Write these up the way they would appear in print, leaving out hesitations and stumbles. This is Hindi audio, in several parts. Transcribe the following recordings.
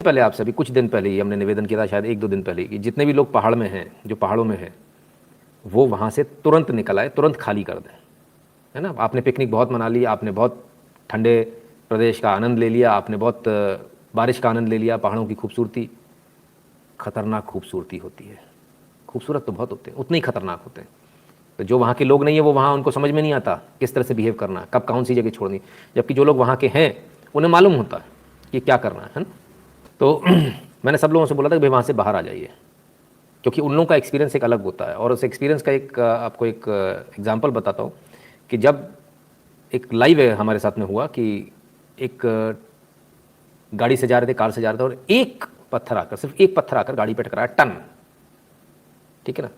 पहले आपसे अभी कुछ दिन पहले ही हमने निवेदन किया था, शायद 1-2 दिन पहले, कि जितने भी लोग पहाड़ में हैं, जो पहाड़ों में हैं, वो वहाँ से तुरंत निकल आए, तुरंत खाली कर दें, है ना। आपने पिकनिक बहुत मना ली, आपने बहुत ठंडे प्रदेश का आनंद ले लिया, आपने बहुत बारिश का आनंद ले लिया, पहाड़ों की खूबसूरती, खतरनाक खूबसूरती होती है। खूबसूरत तो बहुत होते हैं, उतने ही खतरनाक होते हैं। तो जो वहाँ के लोग नहीं है, वो वहाँ उनको समझ में नहीं आता किस तरह से बिहेव करना है, कब कौन सी जगह छोड़नी, जबकि जो लोग वहाँ के हैं उन्हें मालूम होता है कि क्या करना है ना। तो मैंने सब लोगों से बोला था कि भाई वहाँ से बाहर आ जाइए, क्योंकि उन लोगों का एक्सपीरियंस एक अलग होता है। और उस एक्सपीरियंस का एक आपको एक एग्जांपल बताता हूँ कि जब एक लाइव है हमारे साथ में हुआ कि एक गाड़ी से जा रहे थे, कार से जा रहे थे, और एक पत्थर आकर, सिर्फ एक पत्थर आकर गाड़ी पे टकराया, टन, ठीक है ना।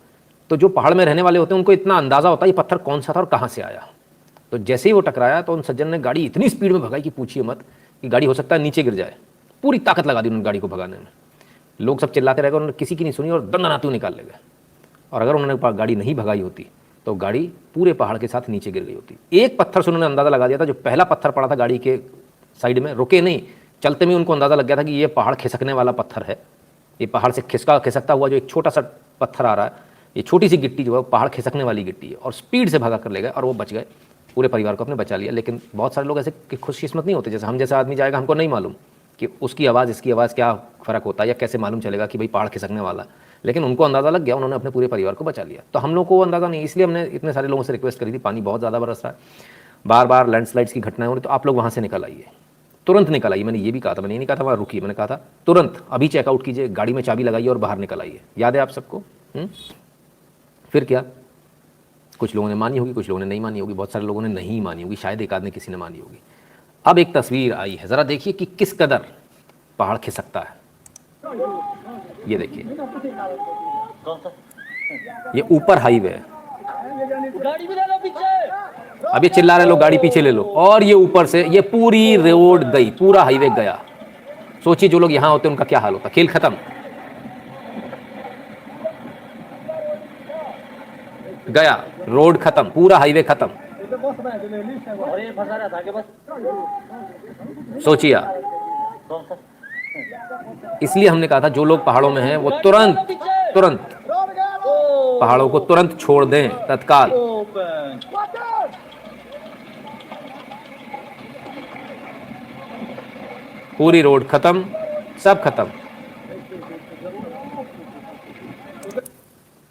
तो जो पहाड़ में रहने वाले होते हैं उनको इतना अंदाजा होता है ये पत्थर कौन सा था और कहाँ से आया। तो जैसे ही वो टकराया तो उन सज्जन ने गाड़ी इतनी स्पीड में भगाई कि पूछिए मत, कि गाड़ी हो सकता है नीचे गिर जाए। पूरी ताकत लगा दी उन्होंने गाड़ी को भगाने में। लोग सब चिल्लाते रह गए, उन्होंने किसी की नहीं सुनी और दंदनाते हुए निकाल ले गए। और अगर उन्होंने गाड़ी नहीं भगाई होती तो गाड़ी पूरे पहाड़ के साथ नीचे गिर गई होती। एक पत्थर से उन्होंने अंदाज़ा लगा दिया था, जो पहला पत्थर पड़ा था गाड़ी के साइड में, रुके नहीं, चलते में उनको अंदाज़ा लग गया था कि ये पहाड़ खिसकने वाला पत्थर है। ये पहाड़ से खिसकता हुआ जो एक छोटा सा पत्थर आ रहा है, ये छोटी सी गिट्टी जो है पहाड़ खिसकने वाली गिट्टी है, और स्पीड से भगा कर ले गए और वो बच गए। पूरे परिवार को अपने बचा लिया। लेकिन बहुत सारे लोग ऐसे खुशकिस्मत नहीं होते, जैसे हम जैसा आदमी जाएगा, हमको नहीं मालूम कि उसकी आवाज़ इसकी आवाज़ क्या फ़र्क होता है, या कैसे मालूम चलेगा कि भाई पहाड़ खिसकने वाला। लेकिन उनको अंदाज़ा लग गया, उन्होंने अपने पूरे परिवार को बचा लिया। तो हम लोग को वो अंदाज़ा नहीं, इसलिए हमने इतने सारे लोगों से रिक्वेस्ट करी थी, पानी बहुत ज़्यादा बरस रहा है, बार बार लैंडस्लाइड्स की घटनाएं हो रही, तो आप लोग वहाँ से निकल आइए, तुरंत निकल आइए। मैंने ये भी कहा था, मैंने ये नहीं कहा था वहाँ रुकिए, मैंने कहा था तुरंत अभी चेकआउट कीजिए, गाड़ी में चाबी लगाइए और बाहर निकल आइए। याद है आप सबको? फिर क्या, कुछ लोगों ने मानी होगी, कुछ लोगों ने नहीं मानी होगी, बहुत सारे लोगों ने नहीं मानी होगी, शायद एक आध ने किसी ने मानी होगी। अब एक तस्वीर आई है, ज़रा देखिए कि किस कदर पहाड़ खिसकता है। ये देखिए, ये ऊपर हाईवे है, अब ये चिल्ला रहे लोग गाड़ी पीछे ले लो, और ये ऊपर से ये पूरी रोड गई, पूरा हाईवे गया। सोचिए जो लोग यहां होते उनका क्या हाल होता, खेल खत्म, गया, रोड खत्म, पूरा हाईवे खत्म। सोचिए आप। इसलिए हमने कहा था जो लोग पहाड़ों में हैं वो तुरंत तुरंत पहाड़ों को तुरंत छोड़ दें, तत्काल। पूरी रोड खत्म, सब खत्म।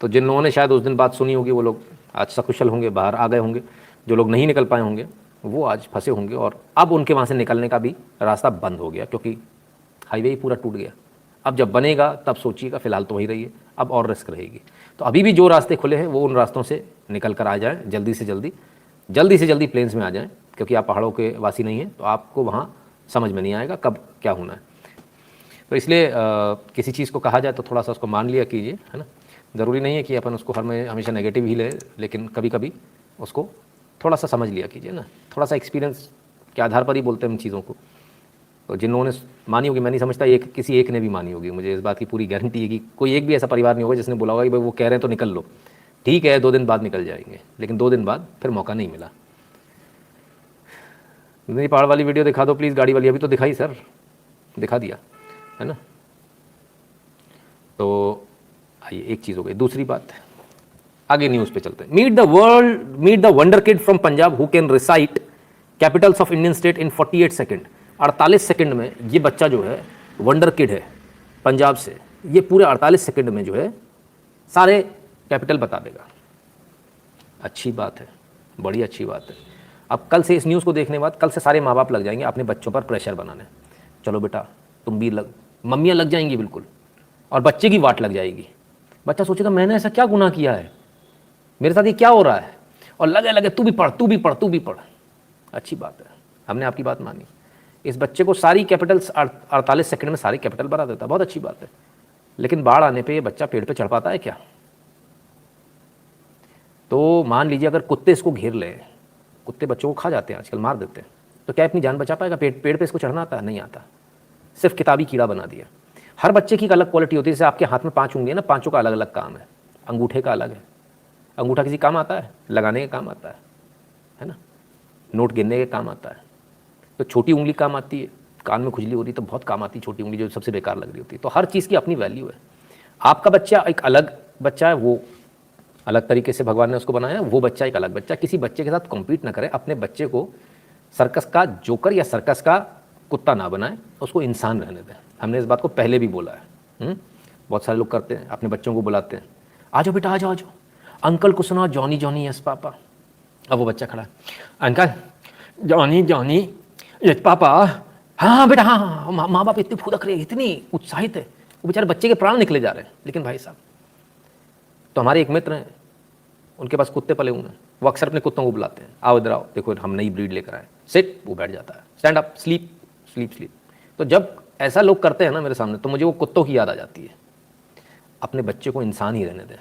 तो जिन लोगों ने शायद उस दिन बात सुनी होगी वो लोग आज सकुशल होंगे, बाहर आ गए होंगे। जो लोग नहीं निकल पाए होंगे वो आज फंसे होंगे, और अब उनके वहाँ से निकलने का भी रास्ता बंद हो गया, क्योंकि हाईवे ही पूरा टूट गया। अब जब बनेगा तब सोचिएगा, फिलहाल तो वही रहिए, अब और रिस्क रहेगी। तो अभी भी जो रास्ते खुले हैं वो उन रास्तों से निकल कर आ जाएँ, जल्दी से जल्दी प्लेन्स में आ जाएँ, क्योंकि आप पहाड़ों के वासी नहीं हैं तो आपको वहाँ समझ में नहीं आएगा कब क्या होना है। तो इसलिए किसी चीज़ को कहा जाए तो थोड़ा सा उसको मान लिया कीजिए, है ना। ज़रूरी नहीं है कि अपन उसको हमेशा नेगेटिव ही ले, लेकिन कभी कभी उसको थोड़ा सा समझ लिया कीजिए ना। थोड़ा सा एक्सपीरियंस के आधार पर ही बोलते हैं हम चीज़ों को। तो जिन लोगों ने मानी होगी, मैं नहीं समझता किसी एक ने भी मानी होगी, मुझे इस बात की पूरी गारंटी है कि कोई एक भी ऐसा परिवार नहीं होगा जिसने बोला होगा कि भाई वो कह रहे हैं तो निकल लो, ठीक है 2 दिन बाद निकल जाएंगे, लेकिन 2 दिन बाद फिर मौका नहीं मिला। मेरी पहाड़ वाली वीडियो दिखा दो प्लीज़, गाड़ी वाली अभी तो दिखाई सर, दिखा दिया है ना। तो आइए, एक चीज़ हो गई। दूसरी बात, आगे न्यूज़ पे चलते हैं। Meet the wonder kid from Punjab who can recite capitals of Indian state in 48 second. 48 second में ये बच्चा जो है वंडर किड है पंजाब से, ये पूरे 48 सेकेंड में जो है सारे कैपिटल बता देगा। अच्छी बात है, बड़ी अच्छी बात है। अब कल से इस न्यूज़ को देखने के बाद कल से सारे माँ बाप लग जाएंगे अपने बच्चों पर प्रेशर बनाने, चलो बेटा तुम भी लग, मम्मियाँ लग जाएंगी बिल्कुल, और बच्चे की वाट लग जाएगी। बच्चा सोचेगा मैंने ऐसा क्या गुनाह किया है, मेरे साथ ये क्या हो रहा है, और लगे लगे तू भी पढ़ तू भी पढ़ तू भी पढ़। अच्छी बात है, हमने आपकी बात मानी। इस बच्चे को सारी कैपिटल्स 48 सेकंड में सारी कैपिटल बना देता, बहुत अच्छी बात है। लेकिन बाढ़ आने पे ये बच्चा पेड़ पे चढ़ पाता है क्या? तो मान लीजिए अगर कुत्ते इसको घेर लें, कुत्ते बच्चों को खा जाते हैं आजकल, मार देते हैं, तो क्या अपनी जान बचा पाएगा? पेड़ पे इसको चढ़ना आता है? नहीं आता, सिर्फ किताबी कीड़ा बना दिया। हर बच्चे की एक अलग क्वालिटी होती है। जैसे आपके हाथ में 5 उंगली है ना, 5 का अलग अलग काम है। अंगूठे का अलग है, अंगूठा किसी काम आता है, लगाने के काम आता है ना, नोट गिनने के काम आता है। तो छोटी उंगली काम आती है, कान में खुजली हो रही तो बहुत काम आती छोटी उंगली जो सबसे बेकार लग रही होती है। तो हर चीज़ की अपनी वैल्यू है। आपका बच्चा एक अलग बच्चा है, वो अलग तरीके से भगवान ने उसको बनाया, वो बच्चा एक अलग बच्चा। किसी बच्चे के साथ कॉम्पीट ना करें, अपने बच्चे को सर्कस का जोकर या सर्कस का कुत्ता ना बनाएं, उसको इंसान रहने दें। हमने इस बात को पहले भी बोला है। बहुत सारे लोग करते हैं, अपने बच्चों को बुलाते हैं, आ जाओ बेटा, आ जाओ, आ जाओ, अंकल को सुनाओ जॉनी जॉनी यस पापा। अब वो बच्चा खड़ा है, uncle Johnny Johnny yes papa, हाँ हाँ बेटा, हाँ हाँ। माँ बाप इतनी फुदक रहे, इतनी उत्साहित है, वो बेचारे बच्चे के प्राण निकले जा रहे हैं। लेकिन भाई साहब, तो हमारे एक मित्र हैं, उनके पास कुत्ते पले हुए हैं, वो अक्सर अपने कुत्तों को बुलाते हैं, आओ इधर आओ, देखो हम नई ब्रीड लेकर आए, सिट, वो बैठ जाता है, stand up, sleep sleep sleep. तो जब ऐसा लोग करते हैं ना मेरे सामने, तो मुझे वो कुत्तों की याद आ जाती है। अपने बच्चे को इंसान ही रहने दें,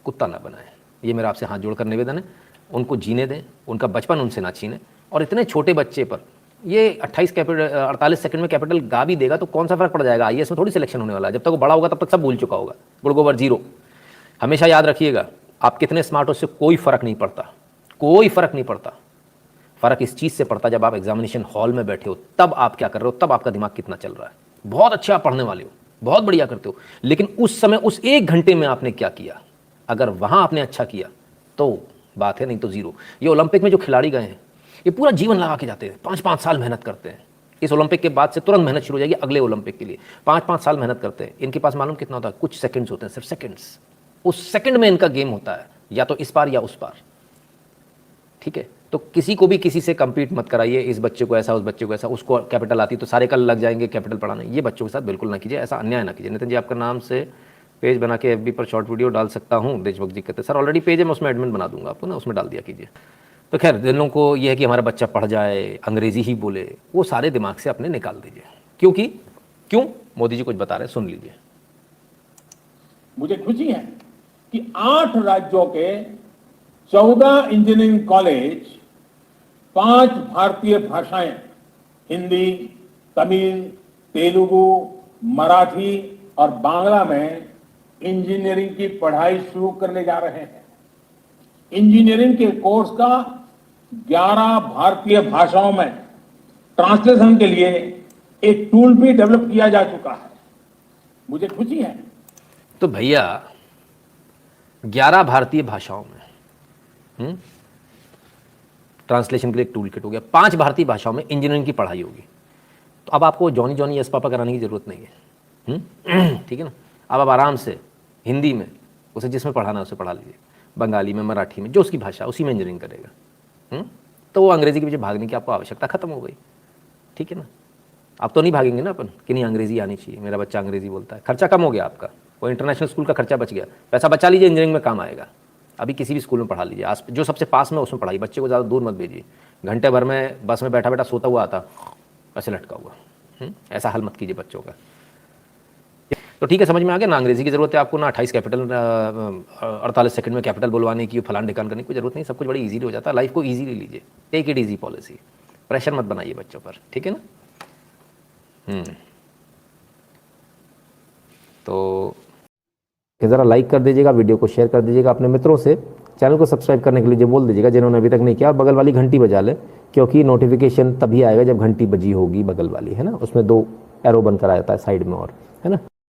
कुत्ता ना बनाएं। ये मेरा आपसे हाथ जोड़कर निवेदन है। उनको जीने दें, उनका बचपन उनसे ना छीनें। और इतने छोटे बच्चे पर ये 48 सेकंड में कैपिटल गा भी देगा तो कौन सा फर्क पड़ जाएगा? आईएएस में थोड़ी सिलेक्शन होने वाला है। जब तक वो बड़ा होगा तब तक सब भूल चुका होगा, गुड गोबर जीरो। हमेशा याद रखिएगा, आप कितने स्मार्ट हो उससे कोई फर्क नहीं पड़ता, कोई फर्क नहीं पड़ता। फर्क इस चीज़ से पड़ता जब आप एग्जामिनेशन हॉल में बैठे हो, तब आप क्या कर रहे हो, तब आपका दिमाग कितना चल रहा है। बहुत अच्छे आप पढ़ने वाले हो, बहुत बढ़िया करते हो, लेकिन उस समय उस 1 घंटे में आपने क्या किया? अगर वहां आपने अच्छा किया तो बात है, नहीं तो जीरो। ये ओलंपिक में जो खिलाड़ी गए हैं, ये पूरा जीवन लगा के जाते हैं, 5-5 साल मेहनत करते हैं। इस ओलंपिक के बाद से तुरंत मेहनत शुरू हो जाएगी अगले ओलंपिक के लिए। 5-5 साल मेहनत करते हैं। इनके पास मालूम कितना होता है? कुछ सेकंड्स होते हैं, सिर्फ सेकंड्स। उस सेकंड में इनका गेम होता है, या तो इस पार या उस पार। ठीक है, तो किसी को भी किसी से कंपीट मत कराइए, इस बच्चे को ऐसा, उस बच्चे को ऐसा, उसको कैपिटल आती तो सारे कल लग जाएंगे कैपिटल पढ़ाने। ये बच्चों के साथ बिल्कुल ना कीजिए, ऐसा अन्याय ना कीजिए। नितिन जी, आपका नाम से पेज बना के एफबी पर शॉर्ट वीडियो डाल सकता हूँ? देशभक्त जी कहते हैं सर ऑलरेडी पेज है, मैं उसमें एडमिन बना दूंगा आपको ना, उसमें डाल दिया कीजिए। तो खैर, जिन लोगों को ये है कि हमारा बच्चा पढ़ जाए, अंग्रेजी ही बोले, वो सारे दिमाग से अपने निकाल दीजिए। क्योंकि क्यों? मोदी जी कुछ बता रहे हैं, सुन लीजिए। मुझे खुशी है कि 8 राज्यों के 14 इंजीनियरिंग कॉलेज 5 भारतीय भाषाएं, हिंदी, तमिल, तेलुगु, मराठी और बांग्ला में इंजीनियरिंग की पढ़ाई शुरू करने जा रहे हैं। इंजीनियरिंग के कोर्स का 11 भारतीय भाषाओं में ट्रांसलेशन के लिए एक टूल भी डेवलप किया जा चुका है। मुझे खुशी है। तो भैया 11 भारतीय भाषाओं में ट्रांसलेशन के लिए एक टूल किट हो गया, 5 भारतीय भाषाओं में इंजीनियरिंग की पढ़ाई होगी। तो अब आपको जॉनी जॉनी यस पापा कराने की जरूरत नहीं है। ठीक है ना? अब आप आराम से हिंदी में उसे जिसमें पढ़ाना है उसे पढ़ा लीजिए, बंगाली में, मराठी में, जो उसकी भाषा उसी में इंजीनियरिंग करेगा। तो वो अंग्रेजी के पीछे भागने की आपको आवश्यकता खत्म हो गई। ठीक है ना? आप तो नहीं भागेंगे ना अपन कि नहीं अंग्रेजी आनी चाहिए, मेरा बच्चा अंग्रेजी बोलता है। खर्चा कम हो गया आपका, वो इंटरनेशनल स्कूल का खर्चा बच गया। पैसा बचा लीजिए, इंजीनियरिंग में काम आएगा। अभी किसी भी स्कूल में पढ़ा लीजिए, जो सबसे पास में उसमें पढ़ाइए। बच्चे को ज़्यादा दूर मत भेजिए, घंटे भर में बस में बैठा बैठा सोता हुआ आता, ऐसे लटका हुआ। ऐसा हल मत कीजिए बच्चों का। तो ठीक है, समझ में आ गया ना? अंग्रेजी की जरूरत है आपको ना 28 कैपिटल 48 सेकंड में कैपिटल बुलवाने की, फलान ढिकान करने की जरूरत नहीं। सब कुछ बड़ी इजीली हो जाता है। लाइफ को इजीली लीजिए, take it easy policy, pressure मत बनाइए बच्चों पर। ठीक है ना? तो ज़रा लाइक कर दीजिएगा, वीडियो को शेयर कर दीजिएगा अपने मित्रों से। चैनल को सब्सक्राइब करने के लिए जो बोल दीजिएगा जिन्होंने अभी तक नहीं किया, और बगल वाली घंटी बजा ले, क्योंकि नोटिफिकेशन तभी आएगा जब घंटी बजी होगी बगल वाली, है ना? उसमें 2 एरो बनकर आता है साइड में, और है ना?